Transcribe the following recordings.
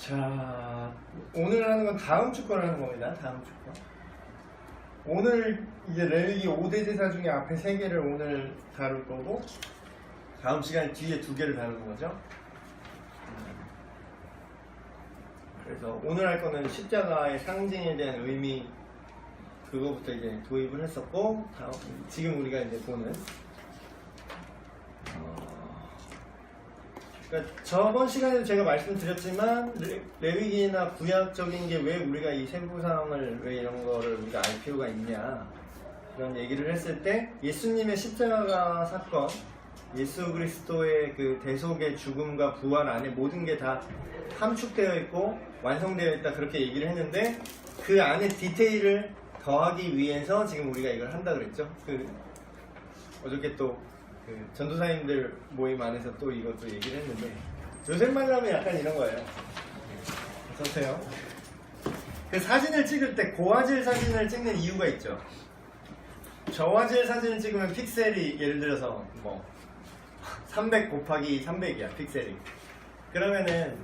자, 오늘 하는 건 다음 주 거를 하는 겁니다. 다음 주 거. 오늘 이제 레위기 5대 제사 중에 앞에 3개를 오늘 다룰 거고, 다음 시간에 뒤에 2개를 다루는 거죠. 그래서 오늘 할 거는 십자가의 상징에 대한 의미, 그거부터 이제 도입을 했었고, 지금 우리가 이제 보는 그러니까 저번 시간에도 제가 말씀드렸지만 레위기나 구약적인 게 왜 우리가 이 세부상을 왜 이런 거를 우리가 알 필요가 있냐 이런 얘기를 했을 때 예수님의 십자가 사건, 예수 그리스도의 그 대속의 죽음과 부활 안에 모든 게 다 함축되어 있고 완성되어 있다 그렇게 얘기를 했는데 그 안에 디테일을 더하기 위해서 지금 우리가 이걸 한다 그랬죠. 어저께 또 전도사님들 모임 안에서 또 이것도 얘기를 했는데 요새만 하면 약간 이런 거예요. 어서오세요. 그 사진을 찍을 때 고화질 사진을 찍는 이유가 있죠. 저화질 사진을 찍으면 픽셀이 예를 들어서 뭐 300 곱하기 300이야 픽셀이. 그러면은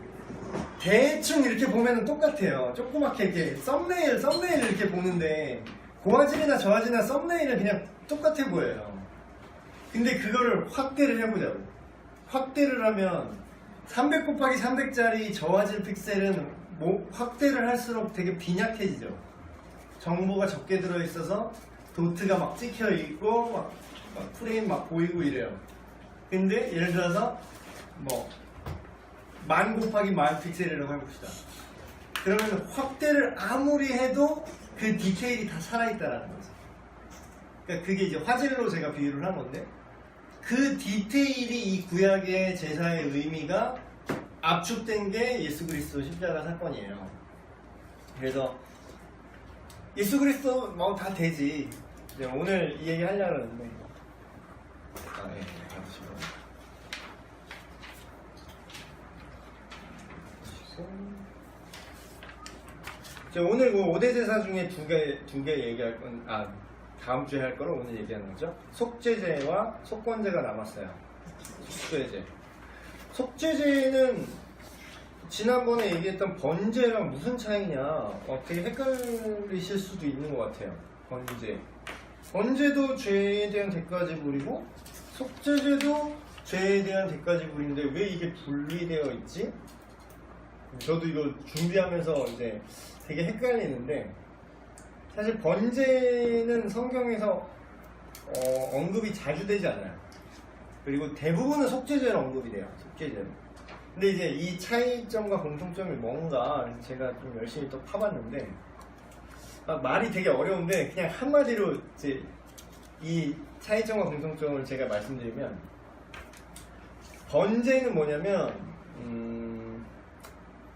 대충 이렇게 보면은 똑같아요. 조그맣게 이렇게 썸네일 이렇게 보는데 고화질이나 저화질이나 썸네일은 그냥 똑같아 보여요. 근데 그거를 확대를 해보자고. 확대를 하면 300 곱하기 300짜리 저화질 픽셀은 확대를 할수록 되게 빈약해지죠. 정보가 적게 들어있어서 도트가 막 찍혀있고 막 프레임 막 보이고 이래요. 근데 예를 들어서 뭐 1000 곱하기 1000 픽셀이라고 해봅시다. 그러면 확대를 아무리 해도 그 디테일이 다 살아있다라는 거죠. 그러니까 그게 이제 화질로 제가 비유를 한 건데 그 디테일이 이 구약의 제사의 의미가 압축된 게 예수 그리스도 십자가 사건이에요. 그래서 예수 그리스도 뭐 다 되지. 오늘 이 얘기 하려고 하는데 네, 받으시고 오늘 그 5대 제사 중에 두 개 얘기할 건 다음 주에 할 거를 오늘 얘기하는 거죠. 속죄제와 속건제가 남았어요. 속죄제. 속죄제는 지난번에 얘기했던 번제랑 무슨 차이냐 되게 헷갈리실 수도 있는 것 같아요. 번제도 죄에 대한 대가지불이고 속죄제도 죄에 대한 대가지불인데 왜 이게 분리되어 있지? 저도 이거 준비하면서 이제 되게 헷갈리는데 사실 번제는 성경에서 언급이 자주 되지 않아요. 그리고 대부분은 속죄제로 언급이 돼요. 속죄제로. 근데 이제 이 차이점과 공통점이 뭔가 제가 좀 열심히 또 파봤는데 말이 되게 어려운데 그냥 한마디로 이제 이 차이점과 공통점을 제가 말씀드리면 번제는 뭐냐면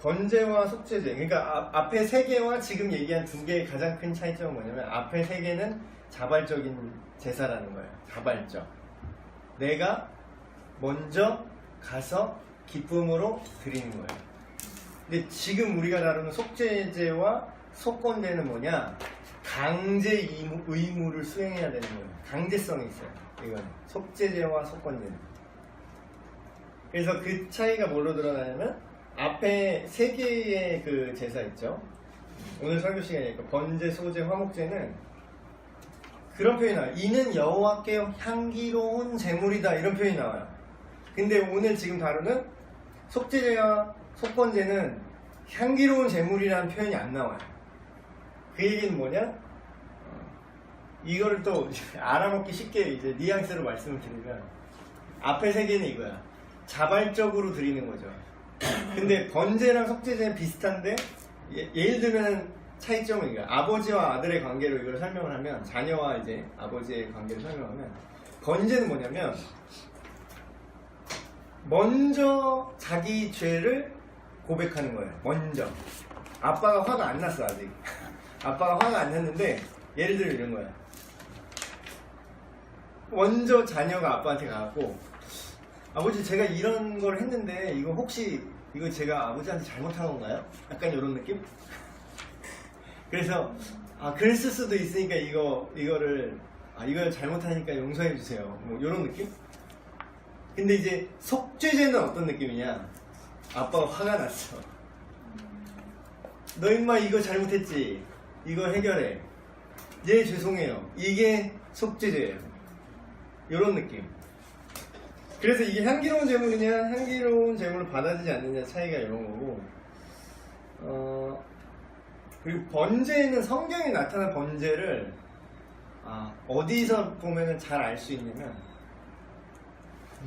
번제와 속죄제, 그러니까 앞에 3개와 지금 얘기한 2개의 가장 큰 차이점은 뭐냐면 앞에 3개는 자발적인 제사라는 거예요. 자발적. 내가 먼저 가서 기쁨으로 드리는 거예요. 근데 지금 우리가 다루는 속죄제와 속건제는 뭐냐? 강제 의무를 수행해야 되는 거예요. 강제성이 있어요. 이건 속죄제와 속건제는. 그래서 그 차이가 뭘로 드러나냐면 앞에 3개의 그 제사 있죠. 오늘 설교 시간이니까 번제, 소제, 화목제는 그런 표현이 나와요. 이는 여호와께 향기로운 제물이다 이런 표현이 나와요. 근데 오늘 지금 다루는 속죄제와 속건제는 향기로운 제물이라는 표현이 안 나와요. 그 얘기는 뭐냐? 이거를 또 알아먹기 쉽게 이제 뉘앙스로 말씀을 드리면 앞에 3개는 이거야. 자발적으로 드리는 거죠. 근데 번제랑 속죄제는 비슷한데 예를 들면 차이점은 이거야. 아버지와 아들의 관계로 이걸 설명을 하면 자녀와 이제 아버지의 관계를 설명하면 번제는 뭐냐면 먼저 자기 죄를 고백하는 거예요. 먼저 아빠가 화가 안 났어 아직. 아빠가 화가 안 났는데 예를 들면 이런 거야. 먼저 자녀가 아빠한테 가갖고 아버지 제가 이런 걸 했는데 이거 혹시 이거 제가 아버지한테 잘못한 건가요? 약간 이런 느낌? 그래서 그랬을 수도 있으니까 이거를 잘못하니까 용서해 주세요. 뭐 이런 느낌? 근데 이제 속죄제는 어떤 느낌이냐? 아빠가 화가 났어. 너 임마 이거 잘못했지, 이거 해결해, 예 죄송해요, 이게 속죄제예요. 이런 느낌. 그래서 이게 향기로운 재물이냐 향기로운 재물을 받아들이지 않느냐 차이가 이런 거고, 그리고 번제는 성경에 나타난 번제를 어디서 보면은 잘 알 수 있냐면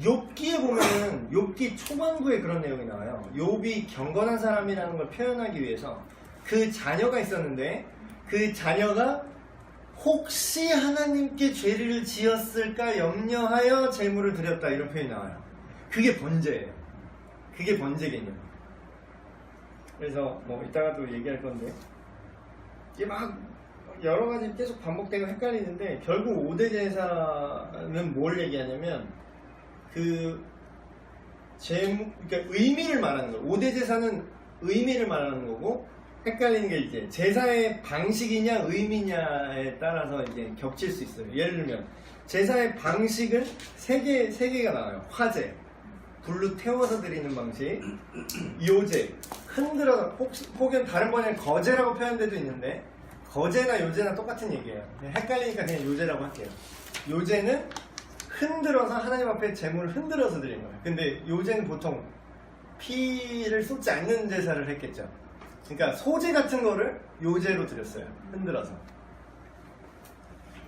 욥기에 보면은 욥기 초반부에 그런 내용이 나와요. 욥이 경건한 사람이라는 걸 표현하기 위해서 그 자녀가 있었는데 그 자녀가 혹시 하나님께 죄를 지었을까 염려하여 제물을 드렸다, 이런 표현이 나와요. 그게 번제예요. 그게 번제 개념. 그래서 뭐 이따가 또 얘기할 건데 이게 막 여러 가지 계속 반복되고 헷갈리는데, 결국 5대 제사는 뭘 얘기하냐면 그러니까 의미를 말하는 거예요. 5대 제사는 의미를 말하는 거고, 헷갈리는 게 이제 제사의 방식이냐 의미냐에 따라서 이제 겹칠 수 있어요. 예를 들면 제사의 방식은 세 개가 나와요. 화제, 불로 태워서 드리는 방식, 요제, 흔들어서, 혹은 다른 번에는 거제라고 표현돼도 있는데, 거제나 요제나 똑같은 얘기예요. 헷갈리니까 그냥 요제라고 할게요. 요제는 흔들어서 하나님 앞에 제물을 흔들어서 드리는 거예요. 근데 요제는 보통 피를 쏟지 않는 제사를 했겠죠. 그러니까 소제 같은 거를 요제로 드렸어요. 흔들어서.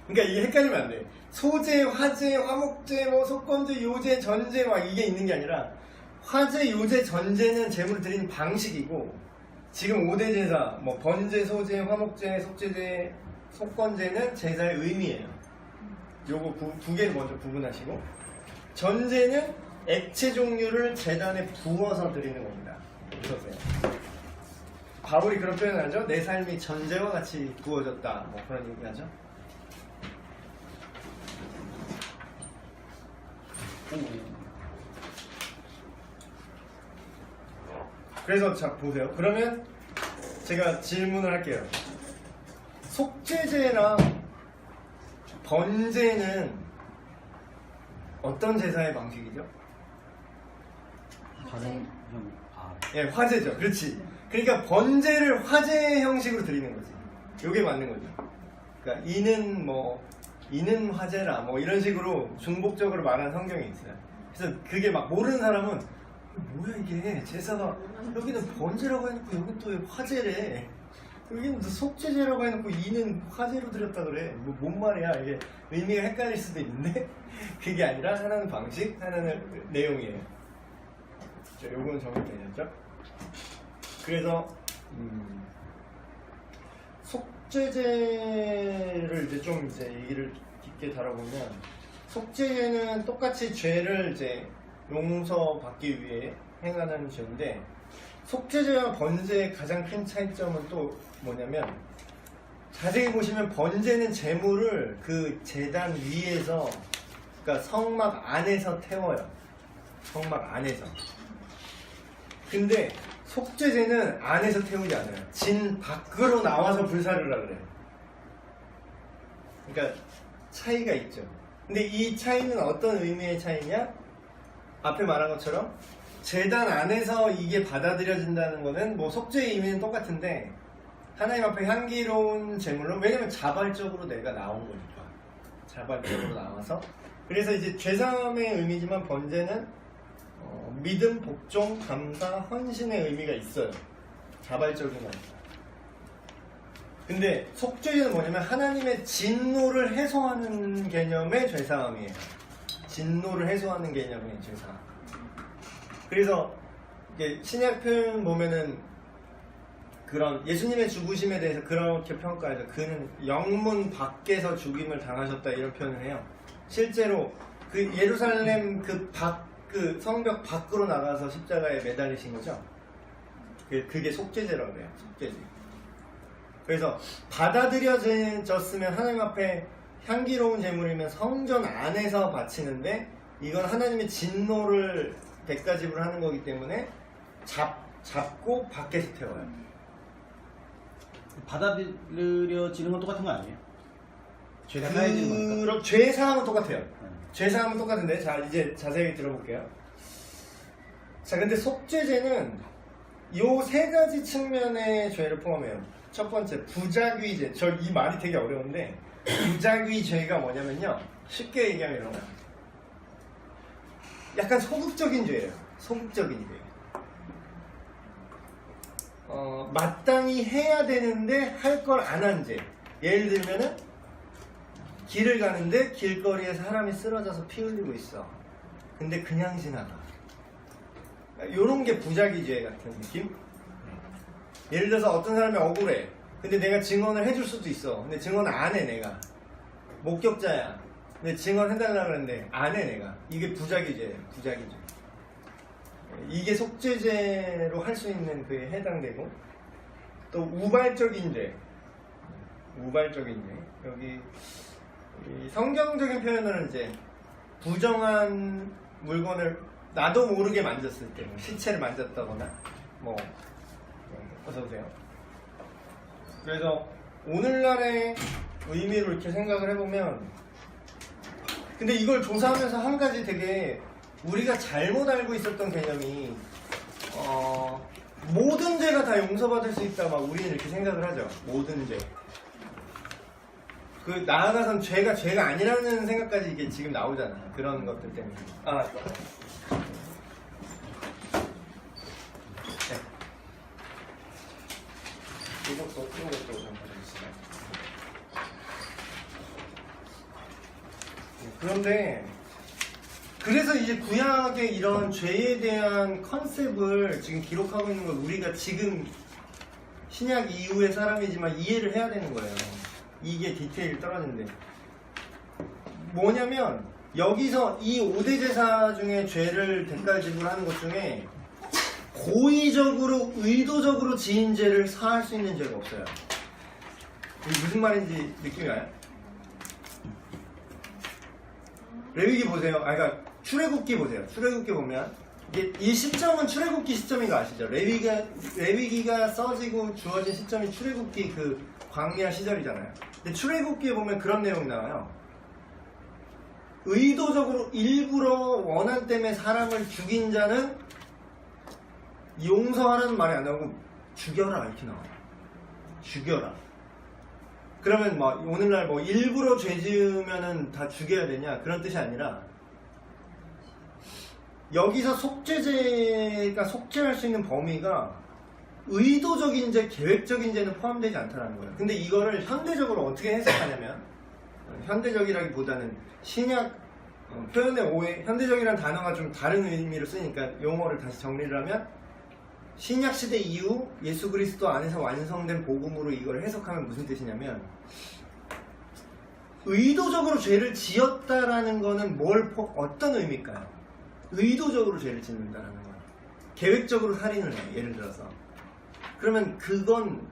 그러니까 이게 헷갈리면 안 돼. 소제, 화제, 화목제, 뭐 속건제, 요제, 전제 막 이게 있는 게 아니라, 화제, 요제, 전제는 제물을 드리는 방식이고, 지금 5대 제사, 뭐 번제, 소제, 화목제, 속제제, 속건제는 제사의 의미예요. 요거 두 개를 먼저 구분하시고, 전제는 액체 종류를 제단에 부어서 드리는 겁니다. 보세요. 바울이 그런 표현을 하죠. 내 삶이 전제와 같이 부어졌다, 뭐 그런 얘기 하죠. 그래서 자 보세요. 그러면 제가 질문을 할게요. 속죄제랑 번제는 어떤 제사의 방식이죠? 예, 화제죠. 그렇지. 그러니까 번제를 화제 형식으로 드리는 거지. 요게 맞는 거죠. 그러니까 이는 화제라 뭐 이런 식으로 중복적으로 말하는 성경이 있어요. 그래서 그게 막 모르는 사람은 뭐야 이게, 제사가 여기는 번제라고 해놓고 여긴 또 화제래, 여기는 또 속죄제라고 해놓고 이는 화제로 드렸다 그래, 뭔 말이야, 이게 의미가 헷갈릴 수도 있는데 그게 아니라 하나는 방식, 하나는 내용이에요. 자, 요거는 정리되셨죠? 그래서 속죄제를 이제 좀 얘기를 깊게 다뤄보면, 속죄제는 똑같이 죄를 이제 용서받기 위해 행하는 죄인데, 속죄제와 번제의 가장 큰 차이점은 또 뭐냐면, 자세히 보시면 번제는 제물을 그 제단 위에서, 그러니까 성막 안에서 태워요. 성막 안에서. 근데 속죄제는 안에서 태우지 않아요. 진 밖으로 나와서 불사르라 그래요. 그러니까 차이가 있죠. 근데 이 차이는 어떤 의미의 차이냐? 앞에 말한 것처럼 제단 안에서 이게 받아들여진다는 거는 뭐 속죄의 의미는 똑같은데, 하나님 앞에 향기로운 제물로, 왜냐면 자발적으로 내가 나온 거니까, 자발적으로 나와서. 그래서 이제 죄사함의 의미지만 번제는 믿음, 복종, 감사, 헌신의 의미가 있어요. 자발적인 거니까. 근데 속죄제는 뭐냐면 하나님의 진노를 해소하는 개념의 죄사함이에요. 진노를 해소하는 개념의 죄사함. 그래서 이게 신약 표현 보면은 그런 예수님의 죽으심에 대해서 그렇게 평가해서, 그는 영문 밖에서 죽임을 당하셨다, 이런 표현을 해요. 실제로 그 예루살렘 그 성벽 밖으로 나가서 십자가에 매달리신 거죠. 그게 속죄제라고 해요. 속죄제. 그래서 받아들여졌으면 하나님 앞에 향기로운 제물이면 성전 안에서 바치는데, 이건 하나님의 진노를 백가집을 하는 거기 때문에 잡고 밖에서 태워요. 받아들여지는 건 똑같은 거 아니에요? 죄가 사해지는 거니까. 죄사함은 똑같아요. 죄사함은 똑같은데, 자 이제 자세히 들어볼게요. 자, 근데 속죄제는 요 세 가지 측면의 죄를 포함해요. 첫 번째, 부작위죄. 저 이 말이 되게 어려운데, 부작위죄가 뭐냐면요. 쉽게 얘기하면 이런 거야. 약간 소극적인 죄예요. 소극적인 죄. 마땅히 해야 되는데 할 걸 안 한 죄. 예를 들면은 길을 가는데 길거리에 사람이 쓰러져서 피 흘리고 있어. 근데 그냥 지나가. 요런 게 부작위죄 같은 느낌? 예를 들어서 어떤 사람이 억울해. 근데 내가 증언을 해줄 수도 있어. 근데 증언을 안 해, 내가. 목격자야. 근데 증언해달라 그랬는데 안 해, 내가. 이게 부작위죄예요. 부작위죄. 이게 속죄죄로 할 수 있는 그에 해당되고, 또 우발적인 죄. 우발적인 죄. 여기 이 성경적인 표현으로는 이제 부정한 물건을 나도 모르게 만졌을 때, 뭐 시체를 만졌다거나, 뭐 어서 오세요. 그래서 오늘날의 의미로 이렇게 생각을 해보면, 근데 이걸 조사하면서 한 가지 되게 우리가 잘못 알고 있었던 개념이, 모든 죄가 다 용서받을 수 있다, 막 우리는 이렇게 생각을 하죠. 모든 죄. 그 나아가선 죄가 아니라는 생각까지 이게 지금 나오잖아. 그런 것들 때문에. 네. 이것도 좀 봐주시나요? 그런데 그래서 이제 구약의 이런 죄에 대한 컨셉을 지금 기록하고 있는 걸 우리가 지금 신약 이후의 사람이지만 이해를 해야 되는 거예요. 이게 디테일 떨어지는데 뭐냐면 여기서 이 5대 제사 중에 죄를 대가 지불하는 것 중에 고의적으로 의도적으로 지은 죄를 사할 수 있는 죄가 없어요. 이게 무슨 말인지 느낌이 와요? 레위기 보세요. 그러니까 출애굽기 보세요. 출애굽기 보면 이 시점은 출애굽기 시점인 거 아시죠? 레위기가 써지고 주어진 시점이 출애굽기 그 광야 시절이잖아요. 근데 출애굽기에 보면 그런 내용이 나와요. 의도적으로 일부러 원한 때문에 사람을 죽인 자는 용서하라는 말이 안 나오고 죽여라 이렇게 나와요. 죽여라. 그러면 뭐 오늘날 뭐 일부러 죄 지으면은 다 죽여야 되냐 그런 뜻이 아니라 여기서 속죄죄가 속죄할 수 있는 범위가 의도적인 죄, 계획적인 죄는 포함되지 않다는 거예요. 근데 이거를 현대적으로 어떻게 해석하냐면, 현대적이라기보다는 신약 표현의 오해, 현대적이라는 단어가 좀 다른 의미로 쓰니까 용어를 다시 정리를 하면 신약 시대 이후 예수 그리스도 안에서 완성된 복음으로 이걸 해석하면 무슨 뜻이냐면 의도적으로 죄를 지었다라는 거는 어떤 의미일까요? 의도적으로 죄를 짓는다라는 거예요. 계획적으로 살인을 해요. 예를 들어서. 그러면 그건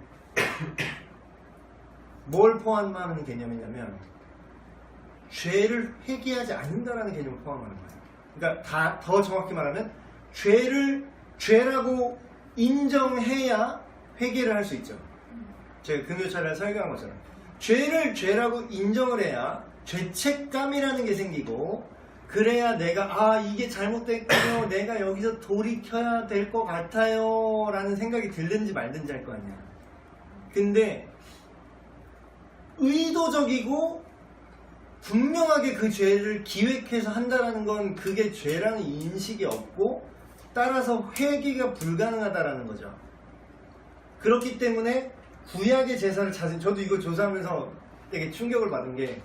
뭘 포함하는 개념이냐면 죄를 회개하지 않는다라는 개념을 포함하는 거예요. 그러니까 더 정확히 말하면 죄라고 인정해야 회개를 할 수 있죠. 제가 금요차례 설교한 것처럼 죄를 죄라고 인정을 해야 죄책감이라는 게 생기고 그래야 내가 이게 잘못됐군요. 내가 여기서 돌이켜야 될 것 같아요. 라는 생각이 들든지 말든지 할 거 아니야. 근데 의도적이고 분명하게 그 죄를 기획해서 한다라는 건 그게 죄라는 인식이 없고 따라서 회개가 불가능하다라는 거죠. 그렇기 때문에 구약의 제사를 저도 이거 조사하면서 되게 충격을 받은 게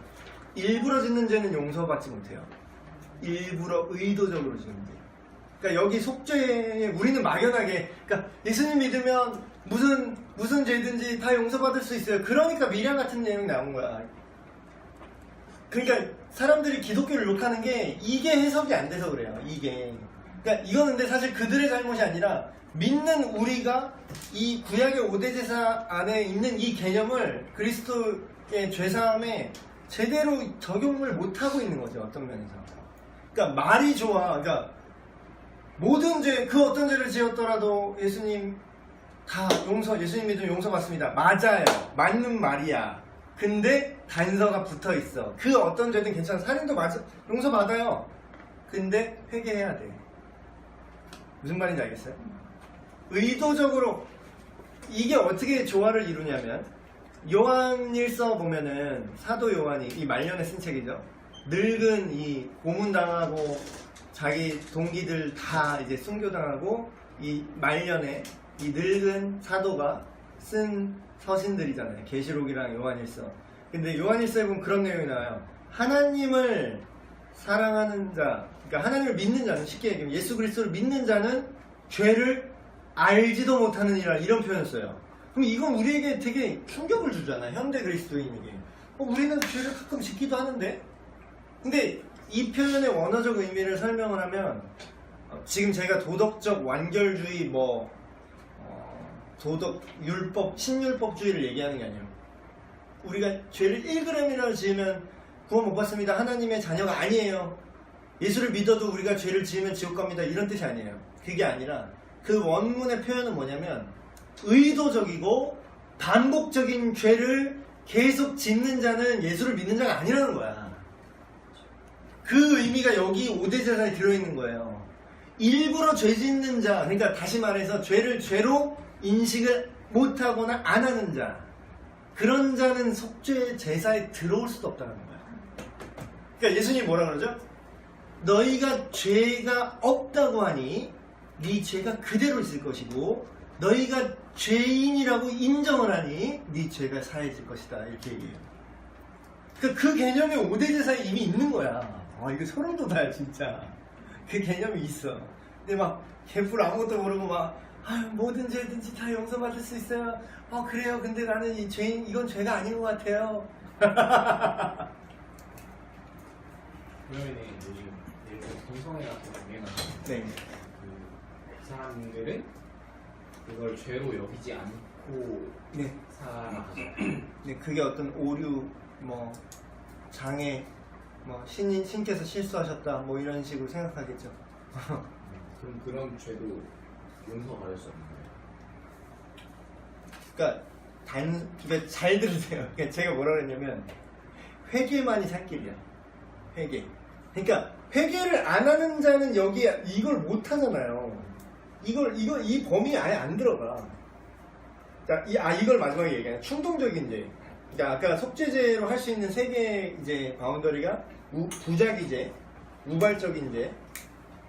일부러 짓는 죄는 용서받지 못해요. 일부러 의도적으로 짓는 죄. 그러니까 여기 속죄에 우리는 막연하게 그러니까 예수님 믿으면 무슨 죄든지 다 용서받을 수 있어요. 그러니까 미량 같은 내용이 나온 거야. 그러니까 사람들이 기독교를 욕하는 게 이게 해석이 안 돼서 그래요. 이게. 그러니까 이거는 근데 사실 그들의 잘못이 아니라 믿는 우리가 이 구약의 5대 제사 안에 있는 이 개념을 그리스도의 죄사함에 제대로 적용을 못하고 있는 거죠. 어떤 면에서. 그러니까 말이 좋아. 그러니까 모든 죄, 그 어떤 죄를 지었더라도 예수님 믿으면 용서받습니다. 맞아요. 맞는 말이야. 근데 단서가 붙어 있어. 그 어떤 죄든 괜찮아. 살인도 용서받아요. 근데 회개해야 돼. 무슨 말인지 알겠어요? 의도적으로 이게 어떻게 조화를 이루냐면 요한일서 보면은 사도 요한이 이 말년에 쓴 책이죠. 늙은 이 고문당하고 자기 동기들 다 이제 순교당하고 이 말년에 이 늙은 사도가 쓴 서신들이잖아요. 계시록이랑 요한일서. 근데 요한일서에 보면 그런 내용이 나와요. 하나님을 사랑하는 자, 그러니까 하나님을 믿는 자는 쉽게 얘기하면 예수 그리스도를 믿는 자는 죄를 알지도 못하는 이라 이런 표현을 써요. 그럼 이건 우리에게 되게 충격을 주잖아요. 현대 그리스도인에게. 우리는 죄를 가끔 짓기도 하는데. 근데 이 표현의 원어적 의미를 설명을 하면 지금 제가 도덕적 완결주의 도덕 율법 신율법주의를 얘기하는 게 아니에요. 우리가 죄를 1g이라도 지으면 구원 못 받습니다. 하나님의 자녀가 아니에요. 예수를 믿어도 우리가 죄를 지으면 지옥 갑니다. 이런 뜻이 아니에요. 그게 아니라 그 원문의 표현은 뭐냐면 의도적이고 반복적인 죄를 계속 짓는 자는 예수를 믿는 자가 아니라는 거야. 그 의미가 여기 5대 제사에 들어있는 거예요. 일부러 죄 짓는 자, 그러니까 다시 말해서 죄를 죄로 인식을 못하거나 안 하는 자, 그런 자는 속죄 제사에 들어올 수도 없다는 거야. 그러니까 예수님이 뭐라 그러죠? 너희가 죄가 없다고 하니 네 죄가 그대로 있을 것이고 너희가 죄인이라고 인정을 하니 네 죄가 사해질 것이다. 이렇게 얘기해요. 그러니까 그 개념이 5대 제사에 이미 있는 거야. 이거 소름 돋아요 진짜. 그 개념이 있어. 근데 막 개뿔 아무것도 모르고 막 뭐든 죄든지 다 용서받을 수 있어요. 그래요. 근데 나는 이 죄인 이건 죄가 아닌 것 같아요. 그러면은 요즘 예를 들어 동성애 같은 거 유행하잖아요. 네. 그 사람들은 그걸 죄로 여기지 않고 네. 살아가죠. 네, 그게 어떤 오류, 장애, 신께서 실수하셨다, 이런 식으로 생각하겠죠. 그럼 그런 죄도 용서받을 수 없는 거예요? 그러니까 잘 들으세요. 그러니까 제가 뭐라 그랬냐면 회개만이 살 길이야. 회개. 그러니까 회개를 안 하는 자는 여기에 이걸 못 하잖아요. 이 범위에 아예 안 들어가. 자, 이걸 마지막에 얘기하는 충동적인 죄. 그러니까 아까 속죄죄로 할 수 있는 세 개의 이제 바운더리가 부작위 죄, 우발적인 죄,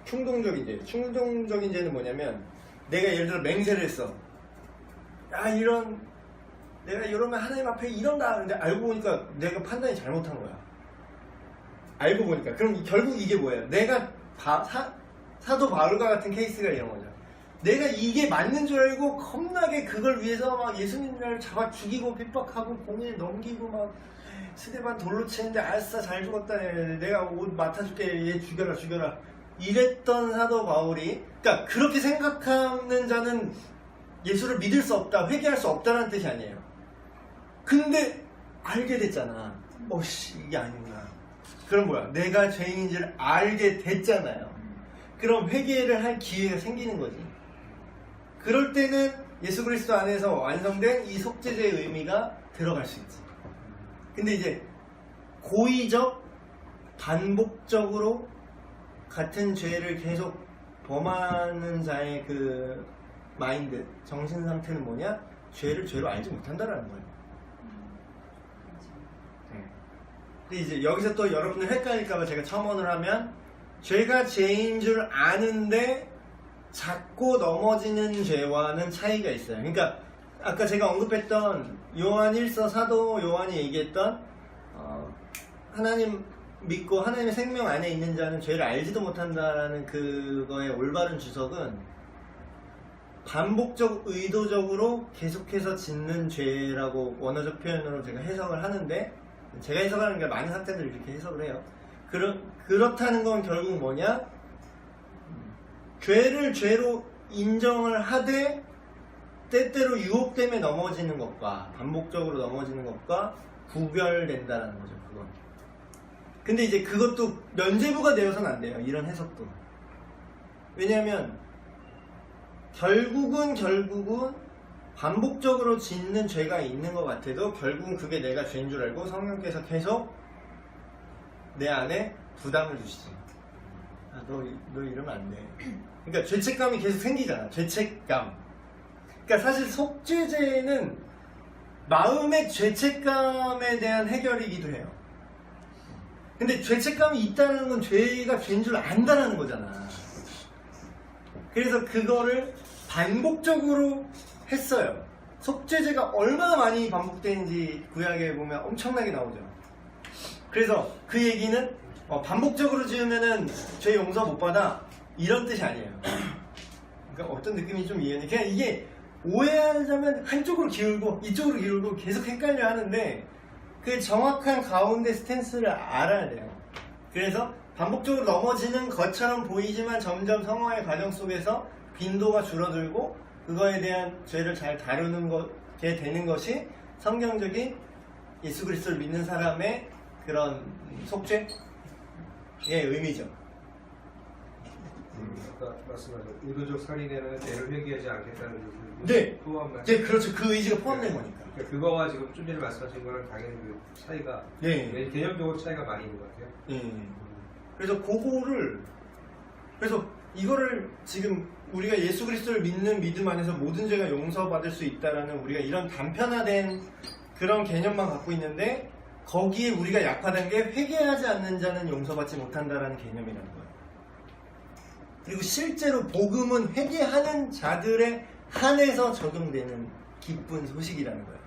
충동적인 죄. 충동적인 죄는 뭐냐면 내가 예를 들어 맹세를 했어. 내가 이러면 하나님 앞에 이런다. 근데 알고 보니까 내가 판단이 잘못한 거야. 알고 보니까. 그럼 결국 이게 뭐예요? 내가 사도 바울과 같은 케이스가 이런 거죠. 내가 이게 맞는 줄 알고 겁나게 그걸 위해서 막 예수님을 잡아 죽이고 핍박하고 공에 넘기고 막 스데반 돌로 치는데 알았어 잘 죽었다. 내가 옷 맡아줄게. 얘 죽여라. 이랬던 사도 바울이 그러니까 그렇게 생각하는 자는 예수를 믿을 수 없다. 회개할 수 없다는 뜻이 아니에요. 근데 알게 됐잖아. 이게 아니구나. 그럼 뭐야? 내가 죄인인 줄 알게 됐잖아요. 그럼 회개를 할 기회가 생기는 거지. 그럴 때는 예수 그리스도 안에서 완성된 이 속죄제의 의미가 들어갈 수 있지. 근데 이제 고의적, 반복적으로 같은 죄를 계속 범하는 자의 그 마인드, 정신 상태는 뭐냐? 죄를 죄로 알지 못한다라는 거예요. 근데 이제 여기서 또 여러분들 헷갈릴까봐 제가 첨언을 하면 죄가 죄인 줄 아는데 자꾸 넘어지는 죄와는 차이가 있어요. 그러니까 아까 제가 언급했던 요한 1서 사도 요한이 얘기했던 하나님 믿고 하나님의 생명 안에 있는 자는 죄를 알지도 못한다라는 그거의 올바른 주석은 반복적 의도적으로 계속해서 짓는 죄라고 원어적 표현으로 제가 해석을 하는데 제가 해석하는 게 많은 학자들이 이렇게 해석을 해요. 그렇다는 건 결국 뭐냐? 죄를 죄로 인정을 하되 때때로 유혹 때문에 넘어지는 것과 반복적으로 넘어지는 것과 구별된다는 거죠. 그건. 근데 이제 그것도 면죄부가 되어서는 안 돼요. 이런 해석도. 왜냐하면 결국은 반복적으로 짓는 죄가 있는 것 같아도 결국은 그게 내가 죄인 줄 알고 성령께서 계속 내 안에 부담을 주시지. 너 이러면 안 돼. 그러니까 죄책감이 계속 생기잖아. 죄책감. 그러니까 사실 속죄제는 마음의 죄책감에 대한 해결이기도 해요. 근데 죄책감이 있다는 건 죄가 죄인 줄 안다는 거잖아. 그래서 그거를 반복적으로 했어요. 속죄제가 얼마나 많이 반복되는지 구약에 보면 엄청나게 나오죠. 그래서 그 얘기는 반복적으로 지으면은 죄 용서 못 받아 이런 뜻이 아니에요. 그러니까 어떤 느낌이 좀 이해해. 그냥 이게 오해하자면 한쪽으로 기울고 이쪽으로 기울고 계속 헷갈려 하는데 그 정확한 가운데 스탠스를 알아야 돼요. 그래서 반복적으로 넘어지는 것처럼 보이지만 점점 성화의 과정 속에서 빈도가 줄어들고 그거에 대한 죄를 잘 다루는 게 되는 것이 성경적인 예수 그리스도를 믿는 사람의 그런 속죄의 의미죠. 아까 말씀하신 의도적 살인에는 죄를 회개하지 않겠다는 의지 네. 포함만. 네, 그렇죠. 그 의지가 포함된 네. 거니까. 그러니까 그거와 지금 좀 전에 말씀하신 거랑 당연히 그 차이가 네. 개념적으로 차이가 많이 있는 것 같아요. 그래서 그래서 이거를 지금 우리가 예수 그리스도를 믿는 믿음 안에서 모든 죄가 용서받을 수 있다라는 우리가 이런 단편화된 그런 개념만 갖고 있는데 거기에 우리가 약화된 게 회개하지 않는 자는 용서받지 못한다라는 개념이라는 거예요. 그리고 실제로 복음은 회개하는 자들에 한해서 적용되는 기쁜 소식이라는 거예요.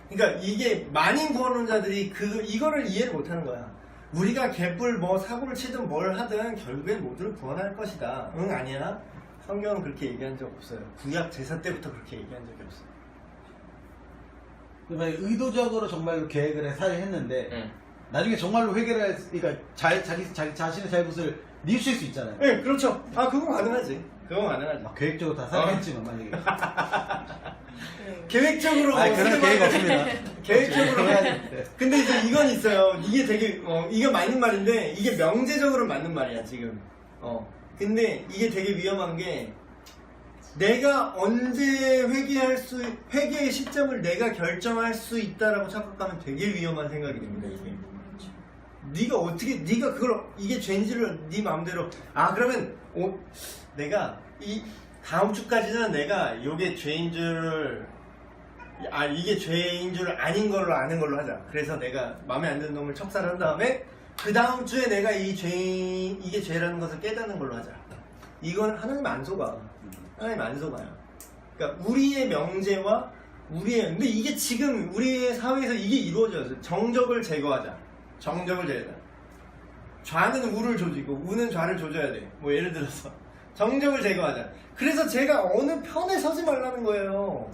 그러니까 이게 만인 구원론자들이 이거를 이해를 못하는 거야. 우리가 개뿔 사고를 치든 뭘 하든 결국엔 모두를 구원할 것이다. 응, 아니야. 성경은 그렇게 얘기한 적 없어요. 구약 제사 때부터 그렇게 얘기한 적이 없어요. 그러니까 의도적으로 정말로 계획을 해서 했는데 네. 나중에 정말로 회개를 그러니까 자기 자신의 잘못을 뉘우칠 수 있잖아요. 네, 그렇죠. 그건 가능하지. 그건 가능하지. 막 계획적으로 다 살겠지만 만약에 계획적으로 그런 계획 없습니다. 계획적으로 근데 이제 이건 있어요. 이게 되게 이게 맞는 말인데 이게 명제적으로 맞는 말이야 지금. 근데 이게 되게 위험한 게 내가 언제 회개의 시점을 내가 결정할 수 있다라고 착각하면 되게 위험한 생각이 됩니다. 이게. 네가 이게 죄인지를 네 마음대로 그러면 내가 이 다음 주까지는 내가 이게 죄인 줄 이게 죄인 줄 아닌 걸로 아는 걸로 하자. 그래서 내가 마음에 안 드는 놈을 척살을 한 다음에 그 다음 주에 내가 이게 죄라는 것을 깨닫는 걸로 하자. 이건 하나님 안 속아. 하나님 안 속아요. 그러니까 우리의 명제와 근데 이게 지금 우리의 사회에서 이게 이루어져요. 정적을 제거하자. 정적을 제거하자. 좌는 우를 조지고 우는 좌를 조져야 돼. 예를 들어서 정적을 제거하자. 그래서 제가 어느 편에 서지 말라는 거예요.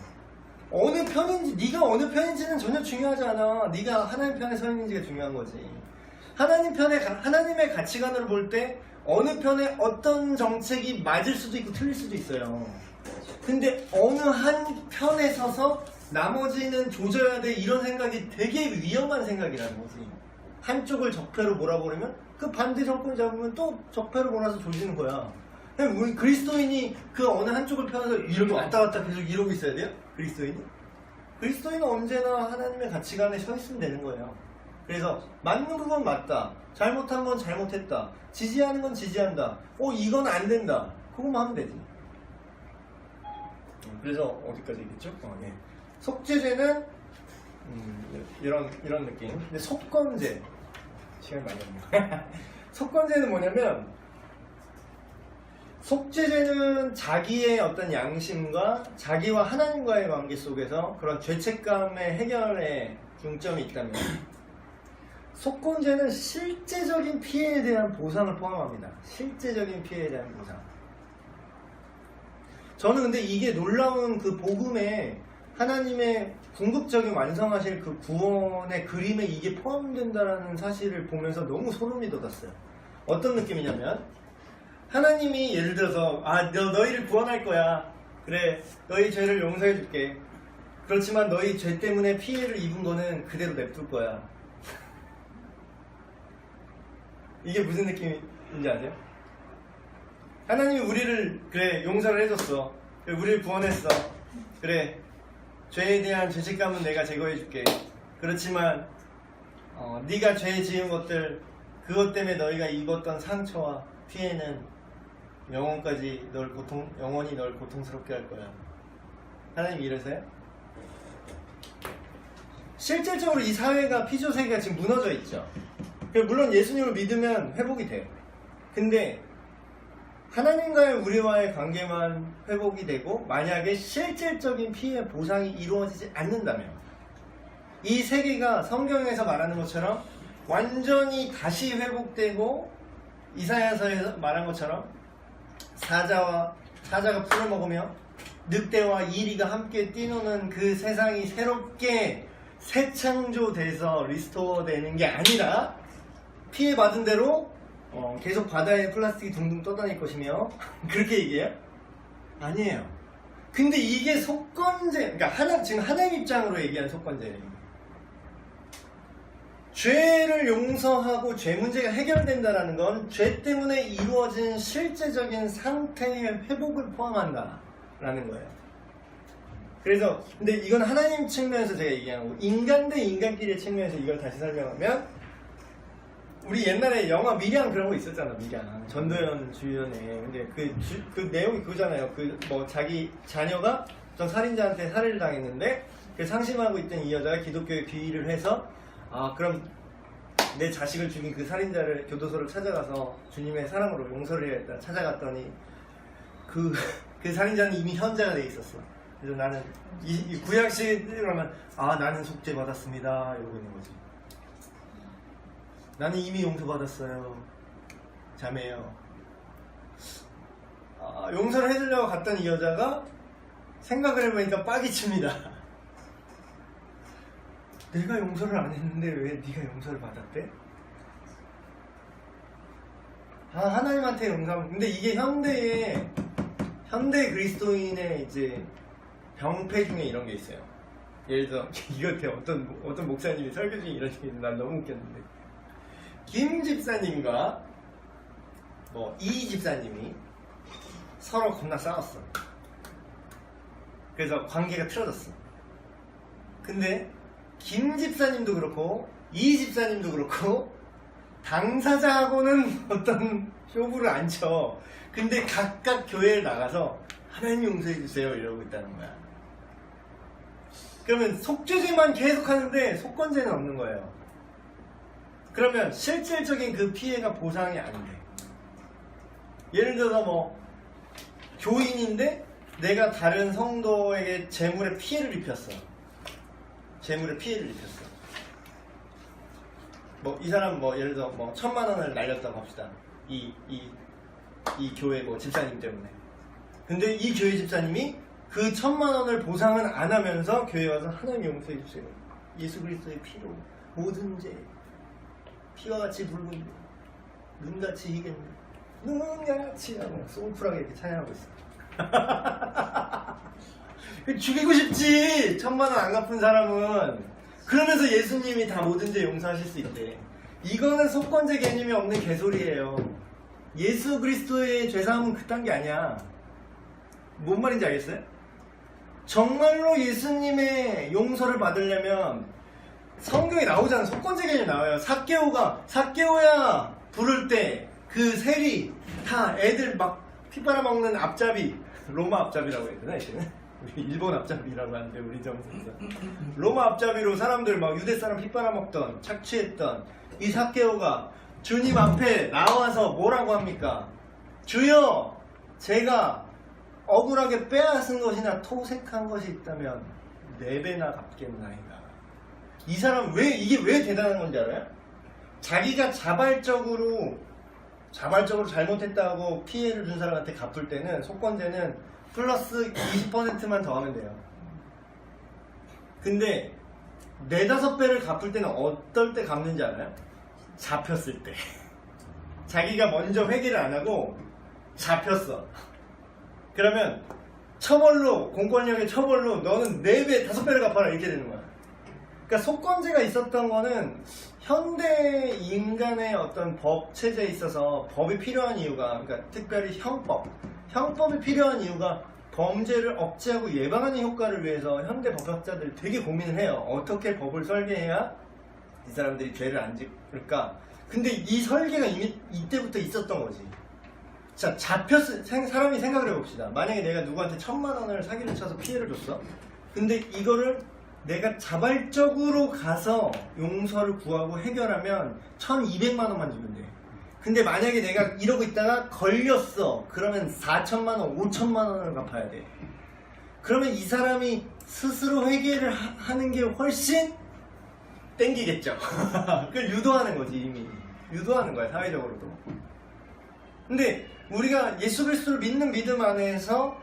어느 편인지, 네가 어느 편인지는 전혀 중요하지 않아. 네가 하나님 편에 서 있는지가 중요한 거지. 하나님의 가치관으로 볼 때 어느 편에 어떤 정책이 맞을 수도 있고 틀릴 수도 있어요. 근데 어느 한 편에 서서 나머지는 조져야 돼 이런 생각이 되게 위험한 생각이라는 거지. 한쪽을 적폐로 몰아버리면 그 반대 정권 잡으면 또 적폐로 몰아서 조지는 거야. 우리 그리스도인이 그 어느 한쪽을 펴서 이렇게 왔다 갔다 계속 이러고 있어야 돼요? 그리스도인은 언제나 하나님의 가치관에 서 있으면 되는 거예요. 그래서 맞는 건 맞다, 잘못한 건 잘못했다, 지지하는 건 지지한다, 이건 안 된다, 그거만 하면 되지. 그래서 어디까지 얘기했죠? 네. 속죄죄는 이런 느낌. 근데 속건죄 시간 많이 없네요. 속건죄는 뭐냐면 속죄죄는 자기의 어떤 양심과 자기와 하나님과의 관계 속에서 그런 죄책감의 해결에 중점이 있다면 속건죄는 실제적인 피해에 대한 보상을 포함합니다. 실제적인 피해에 대한 보상. 저는 근데 이게 놀라운 그 복음에 하나님의 궁극적인 완성하실 그 구원의 그림에 이게 포함된다는 사실을 보면서 너무 소름이 돋았어요. 어떤 느낌이냐면 하나님이 예를 들어서 너희를 구원할 거야. 그래, 너희 죄를 용서해 줄게. 그렇지만 너희 죄 때문에 피해를 입은 거는 그대로 냅둘 거야. 이게 무슨 느낌인지 아세요? 하나님이 우리를 그래 용서를 해줬어. 그래, 우리를 구원했어. 그래, 죄에 대한 죄책감은 내가 제거해 줄게. 그렇지만 네가 죄 지은 것들, 그것 때문에 너희가 입었던 상처와 피해는 영원히 널 고통스럽게 할 거야. 하나님 이러세요? 실질적으로 이 사회가 피조세계가 지금 무너져 있죠. 물론 예수님을 믿으면 회복이 돼요. 근데 하나님과의 우리와의 관계만 회복이 되고 만약에 실질적인 피해 보상이 이루어지지 않는다면 이 세계가 성경에서 말하는 것처럼 완전히 다시 회복되고 이사야서에서 말한 것처럼 사자가 풀을 먹으며 늑대와 이리가 함께 뛰노는 그 세상이 새롭게 새창조돼서 리스토어 되는 게 아니라 피해받은 대로 계속 바다에 플라스틱이 둥둥 떠다닐 것이며 그렇게 얘기해요? 아니에요. 근데 이게 속건제, 그러니까 지금 하나님 입장으로 얘기한 속건제예요. 죄를 용서하고 죄 문제가 해결된다는 건 죄 때문에 이루어진 실제적인 상태의 회복을 포함한다라는 거예요. 그래서 근데 이건 하나님 측면에서 제가 얘기하는 거고 인간 대 인간끼리의 측면에서 이걸 다시 설명하면 우리 옛날에 영화 미량 그런 거 있었잖아. 미량 전도연 주연의 근데 그 내용이 그거잖아요. 자기 자녀가 어떤 살인자한테 살해를 당했는데 그 상심하고 있던 이 여자가 기독교에 귀의를 해서 그럼 내 자식을 죽인 그 살인자를 교도소를 찾아가서 주님의 사랑으로 용서를 해야겠다 찾아갔더니 그 살인자는 이미 현자가 돼 있었어. 그래서 나는 이 구약식으로 하면 나는 속죄 받았습니다 이러고 있는 거지. 나는 이미 용서받았어요. 자매요. 용서를 해주려고 갔던 이 여자가 생각을 해보니까 빡이 칩니다. 내가 용서를 안 했는데 왜 네가 용서를 받았대? 하나님한테 용서. 근데 이게 현대 그리스도인의 이제 병폐 중에 이런 게 있어요. 예를 들어 이것에 어떤 목사님이 설교 중에 이런 얘기 난 너무 웃겼는데 김 집사님과 이 집사님이 서로 겁나 싸웠어. 그래서 관계가 틀어졌어. 근데 김 집사님도 그렇고 이 집사님도 그렇고 당사자하고는 어떤 쇼부를 안 쳐. 근데 각각 교회를 나가서 하나님 용서해 주세요 이러고 있다는 거야. 그러면 속죄죄만 계속 하는데 속건죄는 없는 거예요. 그러면 실질적인 그 피해가 보상이 안 돼. 예를 들어서 교인인데 내가 다른 성도에게 재물에 피해를 입혔어. 이 사람 예를 들어 1,000만 원을 날렸다고 합시다. 이 교회 집사님 때문에. 근데 이 교회 집사님이 그 1,000만 원을 보상은 안 하면서 교회에 와서 하나님 용서해 주세요. 예수 그리스도의 피로 모든 죄 피와 같이 붉은 눈같이 희겠네. 눈같이 하고 소울풀하게 이렇게 찬양하고 있어. 죽이고 싶지. 1,000만 원 안 갚은 사람은. 그러면서 예수님이 다 모든 죄 용서하실 수 있대. 이거는 속건제 개념이 없는 개소리예요. 예수 그리스도의 죄사함은 그딴 게 아니야. 뭔 말인지 알겠어요? 정말로 예수님의 용서를 받으려면 성경에 나오잖아. 속건제 개념이 나와요. 삭개오야 부를 때 그 세리 다 애들 막 피 빨아먹는 앞잡이, 로마 앞잡이라고 해야 되나 이제는? 우리 일본 앞잡이라고 하는데 우리 정서에서 로마 앞잡이로 사람들 유대 사람 피 빨아먹던 착취했던 이 삭개오가 주님 앞에 나와서 뭐라고 합니까? 주여, 제가 억울하게 빼앗은 것이나 토색한 것이 있다면 4배나 갚겠나이다. 이 사람 이게 왜 대단한 건지 알아요? 자기가 자발적으로 잘못했다고 피해를 준 사람한테 갚을 때는 속건제는 플러스 20%만 더하면 돼요. 근데 4-5배를 갚을 때는 어떨 때 갚는지 알아요? 잡혔을 때. 자기가 먼저 회개를 안 하고 잡혔어. 그러면 공권력의 처벌로 너는 4배, 5배를 갚아라 이렇게 되는 거야. 그러니까 속건제가 있었던 거는 현대 인간의 어떤 법 체제에 있어서 법이 필요한 이유가, 그러니까 특별히 형법이 필요한 이유가 범죄를 억제하고 예방하는 효과를 위해서 현대 법학자들이 되게 고민을 해요. 어떻게 법을 설계해야 이 사람들이 죄를 안 짓을까? 근데 이 설계가 이미 이때부터 있었던 거지. 자, 사람이 생각을 해봅시다. 만약에 내가 누구한테 1,000만 원을 사기를 쳐서 피해를 줬어. 근데 이거를 내가 자발적으로 가서 용서를 구하고 해결하면 1,200만 원만 주면 돼. 근데 만약에 내가 이러고 있다가 걸렸어. 그러면 4,000만 원, 5,000만 원을 갚아야 돼. 그러면 이 사람이 스스로 회개를 하는 게 훨씬 땡기겠죠. 그걸 유도하는 거지, 이미. 유도하는 거야, 사회적으로도. 근데 우리가 예수 그리스도를 믿는 믿음 안에서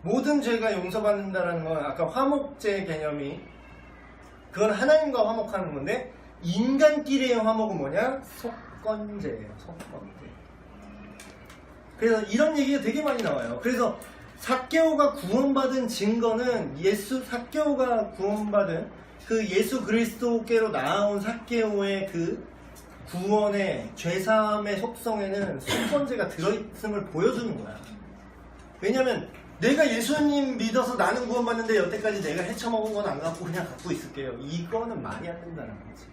모든 죄가 용서받는다는 건 아까 화목제 개념이 그건 하나님과 화목하는 건데 인간끼리의 화목은 뭐냐? 속건제예요. 속건제. 그래서 이런 얘기가 되게 많이 나와요. 그래서 삭개오가 구원받은 증거는 삭개오가 구원받은 그 예수 그리스도께로 나아온 삭개오의 그 구원의 죄사함의 속성에는 속건제가 들어있음을 보여주는 거야. 왜냐면 내가 예수님 믿어서 나는 구원받는데 여태까지 내가 헤쳐먹은 건 안 갖고 그냥 갖고 있을게요. 이거는 말이 안 된다는 거지.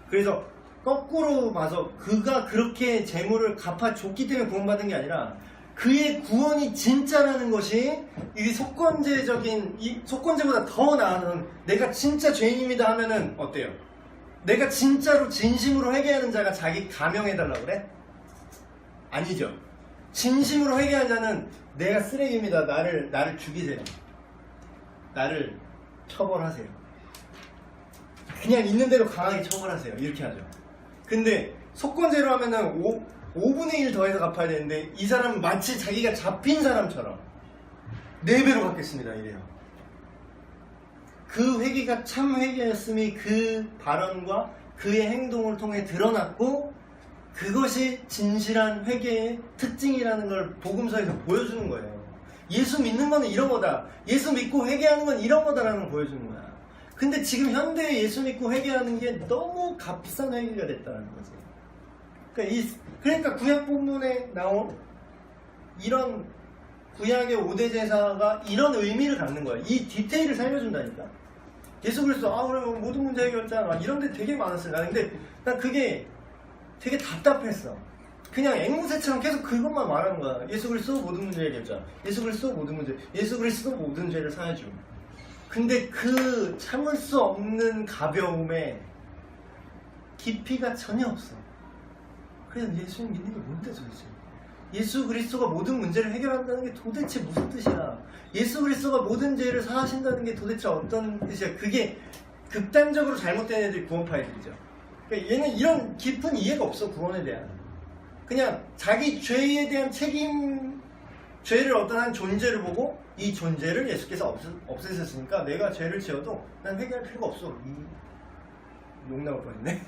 그래서 거꾸로 봐서 그가 그렇게 재물을 갚아줬기 때문에 구원받은 게 아니라 그의 구원이 진짜라는 것이 이 속건제보다 더 나은 내가 진짜 죄인입니다 하면은 어때요? 내가 진짜로 진심으로 회개하는 자가 자기 감형해달라고 그래? 아니죠. 진심으로 회개하는 자는 내가 쓰레기입니다. 나를 죽이세요. 나를 처벌하세요. 그냥 있는 대로 강하게 처벌하세요. 이렇게 하죠. 근데 속건제로 하면은 5분의 1 더해서 갚아야 되는데 이 사람은 마치 자기가 잡힌 사람처럼 4배로 갚겠습니다. 이래요. 그 회개가 참 회개였음이 그 발언과 그의 행동을 통해 드러났고 그것이 진실한 회개의 특징이라는 걸 복음서에서 보여주는 거예요. 예수 믿는 거는 이런 거다. 예수 믿고 회개하는 건 이런 거다라는 걸 보여주는 거야. 근데 지금 현대에 예수 믿고 회개하는 게 너무 값싼 회개가 됐다는 거지. 그러니까 구약 본문에 나온 이런 구약의 5대 제사가 이런 의미를 갖는 거야. 이 디테일을 살려준다니까. 예수 그리스도 그러면 모든 문제 해결자 이런 데 되게 많았어요. 근데 난 그게 되게 답답했어. 그냥 앵무새처럼 계속 그것만 말하는 거야. 예수 그리스도 모든 문제 해결자. 예수 그리스도 모든 문제. 예수 그리스도 모든 죄를 사해줌. 근데 그 참을 수 없는 가벼움에 깊이가 전혀 없어. 그래서 예수님 믿는 게 뭔데 도대체? 예수 그리스도가 모든 문제를 해결한다는 게 도대체 무슨 뜻이야? 예수 그리스도가 모든 죄를 사하신다는 게 도대체 어떤 뜻이야? 그게 극단적으로 잘못된 애들이 구원파애들이죠. 그러니까 얘는 이런 깊은 이해가 없어. 구원에 대한. 그냥 자기 죄에 대한 책임, 죄를 어떤 한 존재를 보고 이 존재를 예수께서 없애셨으니까 내가 죄를 지어도 난 회개할 필요가 없어. 욕 나올 뻔했네.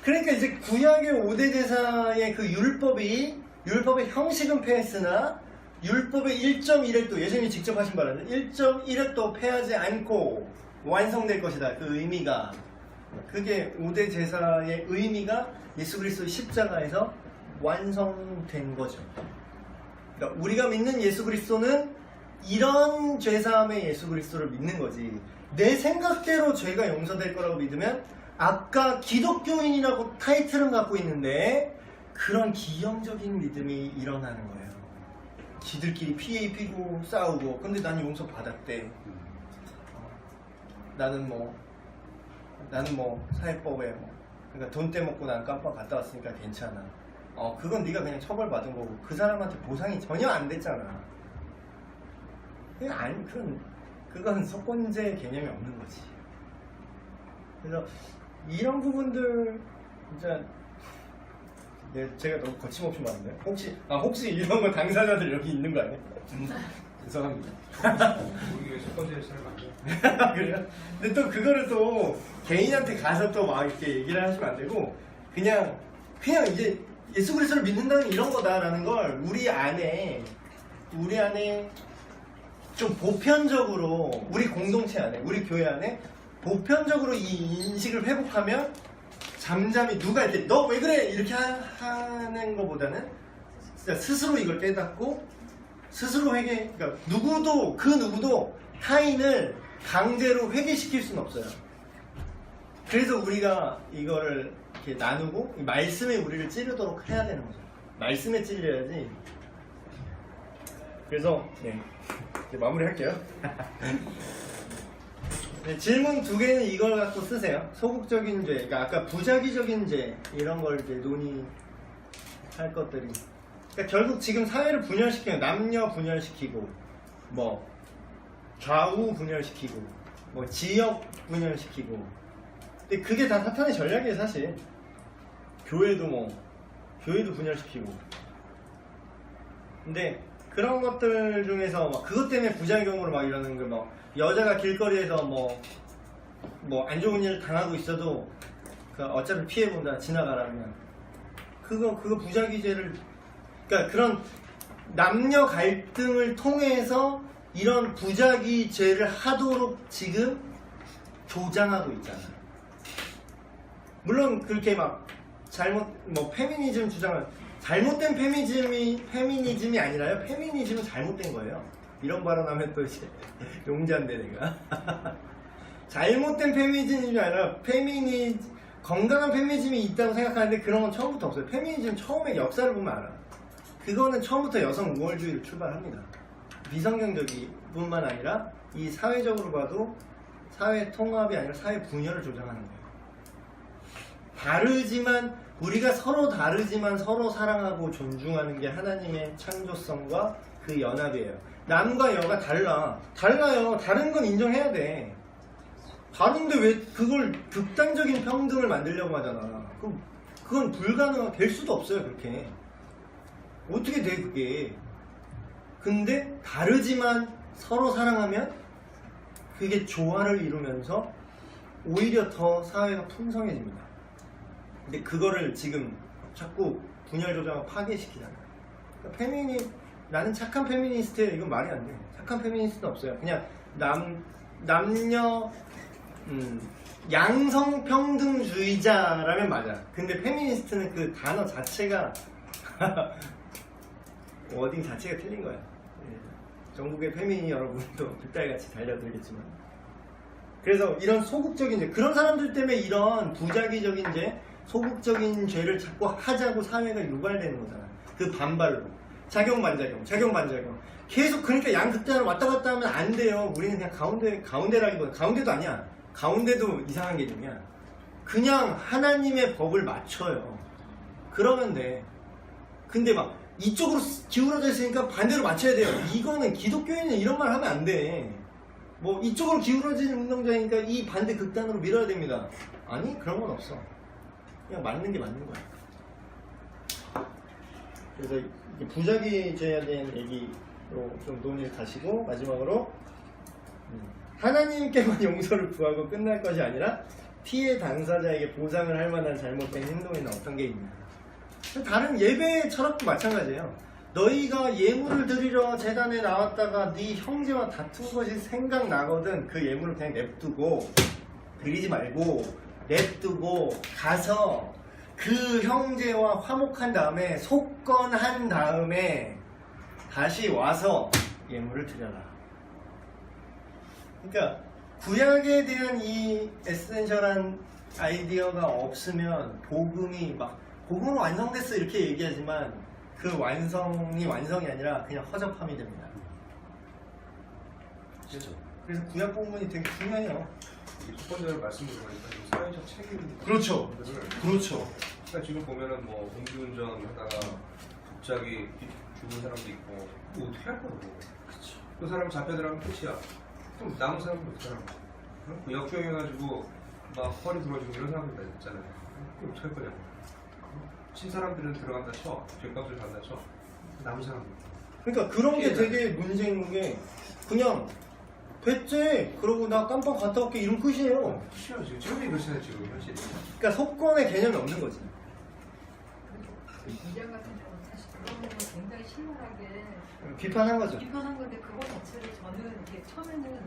그러니까 이제 구약의 5대 제사의 그 율법의 형식은 패했으나 율법의 1.1획도 예수님이 직접 하신 바라는 1.1획도 패하지 않고 완성될 것이다. 그 의미가 그게 5대 제사의 의미가 예수 그리스도의 십자가에서 완성된 거죠. 그러니까 우리가 믿는 예수 그리스도는 이런 죄사함의 예수 그리스도를 믿는 거지. 내 생각대로 죄가 용서될 거라고 믿으면 아까 기독교인이라고 타이틀은 갖고 있는데 그런 기형적인 믿음이 일어나는 거예요. 지들끼리 피해 입히고 싸우고 근데 난 용서 받았대. 나는 뭐 사회법에 그러니까 돈 떼먹고 난 깜빡 갔다 왔으니까 괜찮아. 그건 네가 그냥 처벌받은 거고 그 사람한테 보상이 전혀 안 됐잖아. 그건 속건제 개념이 없는 거지. 그래서 이런 부분들 진짜 제가 너무 거침없이 말하는데 혹시 이런 거 당사자들 여기 있는 거 아니에요? 죄송합니다. 우리 왜 속건제를 쓰는 거 아니야? 그래요? 근데 또 그거를 또 개인한테 가서 또 막 이렇게 얘기를 하시면 안 되고 그냥 이제 예수 그리스도를 믿는다는 게 이런 거다라는 걸 우리 안에 좀 보편적으로 우리 공동체 안에 우리 교회 안에 보편적으로 이 인식을 회복하면 잠잠히 누가 이렇게 너 왜 그래 이렇게 하는 것보다는 진짜 스스로 이걸 깨닫고 스스로 그러니까 누구도 타인을 강제로 회개시킬 수는 없어요. 그래서 우리가 이거를 이렇게 나누고 이 말씀에 우리를 찌르도록 해야 되는 거죠. 말씀에 찔려야지. 그래서 네, 이제 마무리할게요. 네, 질문 두 개는 이걸 갖고 쓰세요. 소극적인 죄, 그러니까 아까 부작위적인 죄 이런 걸 이제 논의할 것들이. 그러니까 결국 지금 사회를 분열시키는 남녀 분열시키고 뭐 좌우 분열시키고 뭐 지역 분열시키고. 근데 그게 다 사탄의 전략이에요 사실. 교회도 분열시키고. 근데 그런 것들 중에서 막 그것 때문에 부작용으로 막 이러는 거 막 여자가 길거리에서 뭐 안 좋은 일 당하고 있어도 그 어차피 피해본다 지나가라 그냥 그거 부작위죄를 그러니까 그런 남녀 갈등을 통해서 이런 부작위죄를 하도록 지금 조장하고 있잖아. 물론 그렇게 막 잘못 뭐 페미니즘 주장을 잘못된 페미니즘이 아니라요. 페미니즘은 잘못된 거예요. 이런 발언하면 또 이제 용자인데 내가 잘못된 페미니즘이 아니라 건강한 페미니즘이 있다고 생각하는데 그런 건 처음부터 없어요. 페미니즘 처음에 역사를 보면 알아. 그거는 처음부터 여성 우월주의를 출발합니다. 미성경적이 뿐만 아니라 이 사회적으로 봐도 사회 통합이 아니라 사회 분열을 조장하는 거예요. 우리가 서로 다르지만 서로 사랑하고 존중하는 게 하나님의 창조성과 그 연합이에요. 남과 여가 달라요. 다른 건 인정해야 돼. 다른데 왜 그걸 극단적인 평등을 만들려고 하잖아. 그건 될 수도 없어요. 그렇게 어떻게 돼 그게. 근데 다르지만 서로 사랑하면 그게 조화를 이루면서 오히려 더 사회가 풍성해집니다. 근데 그거를 지금 자꾸 분열 조장을 파괴시키잖아요. 그러니까 나는 착한 페미니스트예요. 이건 말이 안 돼. 착한 페미니스트는 없어요. 그냥 남녀 양성평등주의자라면 맞아. 근데 페미니스트는 그 단어 자체가 워딩 자체가 틀린 거야. 전국의 페미니 여러분도 빗달같이 달려들겠지만. 그래서 이런 소극적인 죄, 그런 사람들 때문에 이런 부작위적인 죄, 소극적인 죄를 자꾸 하자고 사회가 유발되는 거잖아. 그 반발로. 작용 반작용. 계속 그러니까 양극단으로 왔다 갔다 하면 안 돼요. 우리는 그냥 가운데라기보다, 가운데도 아니야. 가운데도 이상한 개념이야. 그냥 하나님의 법을 맞춰요. 그러면 돼. 근데 막 이쪽으로 기울어져 있으니까 반대로 맞춰야 돼요. 이거는 기독교인은 이런 말 하면 안 돼. 뭐 이쪽으로 기울어진 운동자니까 이 반대 극단으로 밀어야 됩니다. 아니 그런 건 없어. 그냥 맞는 게 맞는 거야. 그래서 부작위죄에 대한 얘기로 좀 논의를 가시고 마지막으로 하나님께만 용서를 구하고 끝날 것이 아니라 피해 당사자에게 보상을 할 만한 잘못된 행동에는 어떤 게 있냐. 다른 예배 철학도 마찬가지예요. 너희가 예물을 드리러 제단에 나왔다가 네 형제와 다툰 것이 생각나거든. 그 예물을 그냥 냅두고 드리지 말고 냅두고 가서 그 형제와 화목한 다음에 속건한 다음에 다시 와서 예물을 드려라. 그러니까 구약에 대한 이 에센셜한 아이디어가 없으면 복음은 완성됐어 이렇게 얘기하지만 그 완성이 아니라 그냥 허접함이 됩니다. 그렇죠. 그래서 구약 본문이 되게 중요해요. 첫 번째로 말씀드리니까 사회적 책임. 그렇죠. 그러니까 지금 보면은 뭐 공기운전 하다가 갑자기 죽은 사람도 있고 뭐 어떻게 할 거라고. 그렇죠. 그 사람 잡혀들어가면 끝이야. 그럼 남은 사람은 어떻게 하는 거야? 그 역주행해가지고 막 허리 부러지고 이런 사람들 다 있잖아요. 그럼 어떻게 할 거냐고. 친 사람들은 들어간다 쳐, 죄값을 받는다 쳐. 남은 사람들. 그러니까 그런 게 되게 문제인 게 그냥 됐지. 그러고 나 깜빡 갔다 올게 이런 끝이에요. 싫어지. 지금이 그렇잖아요 지금 현실. 그러니까 속건의 개념이 없는 거지. 이장 같은 경우는 사실 그런 부분을 굉장히 신랄하게 비판한 거죠. 비판한 건데 그거 자체를 저는 이렇게 처음에는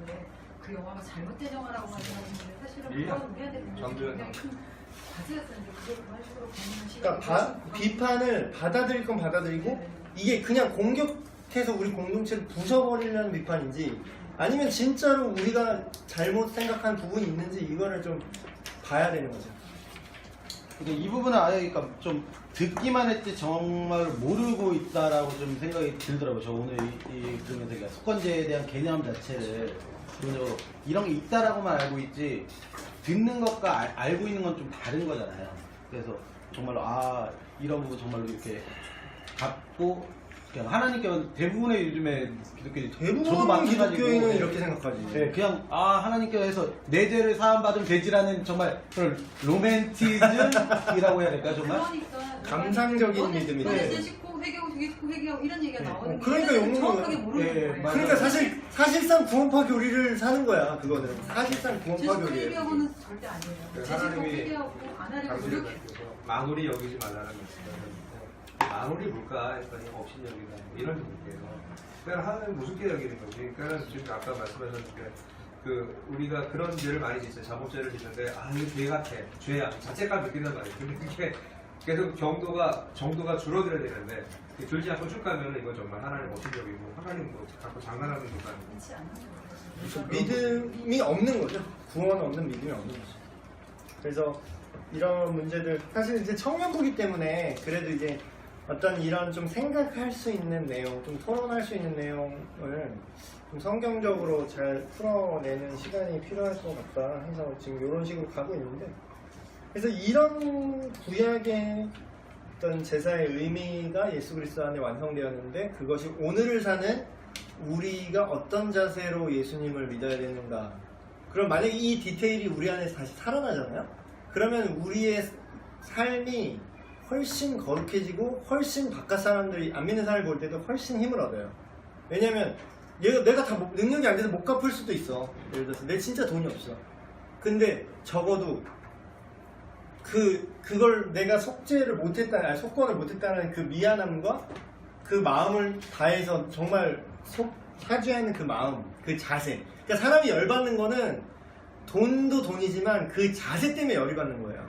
되게 그 영화가 잘못된 영화라고 생각했는데 사실은 그건 우리한테 굉장히 큰 과제였었는데 그걸 그런 식으로 보는 시각이 그러니까 비판을 받아들일 건 받아들이고 이게 그냥 공격해서 우리 공동체를 부숴버리려는 비판인지 아니면 진짜로 우리가 잘못 생각한 부분이 있는지 이거를 좀 봐야 되는 거죠. 그러니까 이 부분은 아예 그러니까 좀 듣기만 했지 정말 모르고 있다라고 좀 생각이 들더라고요. 저 오늘 그러면서 그러니까 속건제에 대한 개념 자체를 기본적으로 이런 게 있다라고만 알고 있지 듣는 것과 알고 있는 건 좀 다른 거잖아요. 그래서 정말로 이런 부분 정말로 이렇게 갖고 그냥 하나님께 대부분의 요즘에 기독교 저도 대부분 마찬가지고 기독교인은 이렇게 생각하지. 네, 그냥 하나님께서 내 죄를 사함 받으면 되지라는 정말 그런 로맨티즘이라고 해야 될까요, 정말? 그러니까 감상적인 믿음이죠. 너네 씻고 회개하고 씻고 회개하고 이런 얘기가 나오는 게 그러니까 욕먹는 정확하게 거예요. 모르는 예, 거예요. 맞아요. 그러니까 사실상 구원파 교리를 사는 거야. 그거는 사실상 구원파 제식 교리예요. 회개하고는 절대 아니에요. 그 제식 하나님이 회개하고 안 하려고 당신을 노력해. 가르쳐서 마무리 여기지 말라는 말씀을 마무리 뭘까 했더니 업신여기다 이런 얘기예요. 그러니까 하나님 무섭게 여기는 거지. 그러니까 지금 아까 말씀하셨는데 그 우리가 그런 죄를 많이 짓어요. 자복죄를 짓는데 이거 죄 같아, 죄야 자책감 느낀단 말이에요. 근데 그게 계속 정도가 줄어들어야 되는데 줄지 않고 쭉 가면 이건 정말 하나님 업신여기고 하나님 뭐 갖고 장난하는 것도 아니고 그렇지 않아요. 믿음이 없는 거죠. 구원 없는 믿음이 없는 거죠. 그래서 이런 문제들 사실 이제 청년부기 때문에 그래도 이제 어떤 이런 좀 생각할 수 있는 내용, 좀 토론할 수 있는 내용을 좀 성경적으로 잘 풀어내는 시간이 필요할 것 같다 해서 지금 이런 식으로 가고 있는데, 그래서 이런 구약의 어떤 제사의 의미가 예수 그리스도 안에 완성되었는데 그것이 오늘을 사는 우리가 어떤 자세로 예수님을 믿어야 되는가. 그럼 만약에 이 디테일이 우리 안에서 다시 살아나잖아요. 그러면 우리의 삶이 훨씬 거룩해지고 훨씬 바깥 사람들이 안 믿는 사람을 볼 때도 훨씬 힘을 얻어요. 왜냐면 내가 다 능력이 안 돼서 못 갚을 수도 있어. 예를 들어서 내 진짜 돈이 없어. 근데 적어도 그걸 내가 속죄를 못했다는, 속건을 못했다는 그 미안함과 그 마음을 다해서 정말 사죄하는 그 마음, 그 자세. 그러니까 사람이 열받는 거는 돈도 돈이지만 그 자세 때문에 열이 받는 거예요.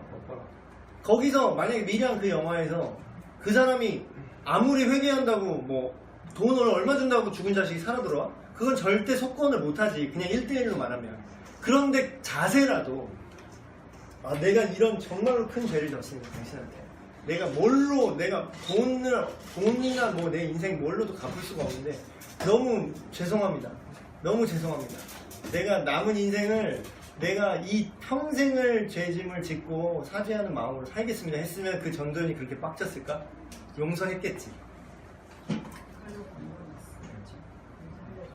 거기서 만약에 미리안 그 영화에서 그 사람이 아무리 회개한다고 뭐 돈을 얼마 준다고 죽은 자식이 살아 들어와? 그건 절대 속건을 못하지. 그냥 1대1로 말하면. 그런데 자세라도 내가 이런 정말로 큰 죄를 졌습니다. 당신한테. 내가 돈이나 뭐 내 인생 뭘로도 갚을 수가 없는데 너무 죄송합니다. 너무 죄송합니다. 내가 남은 인생을 내가 이 평생을 죄짐을 짓고 사죄하는 마음으로 살겠습니다 했으면 그 전도연이 그렇게 빡쳤을까? 용서했겠지.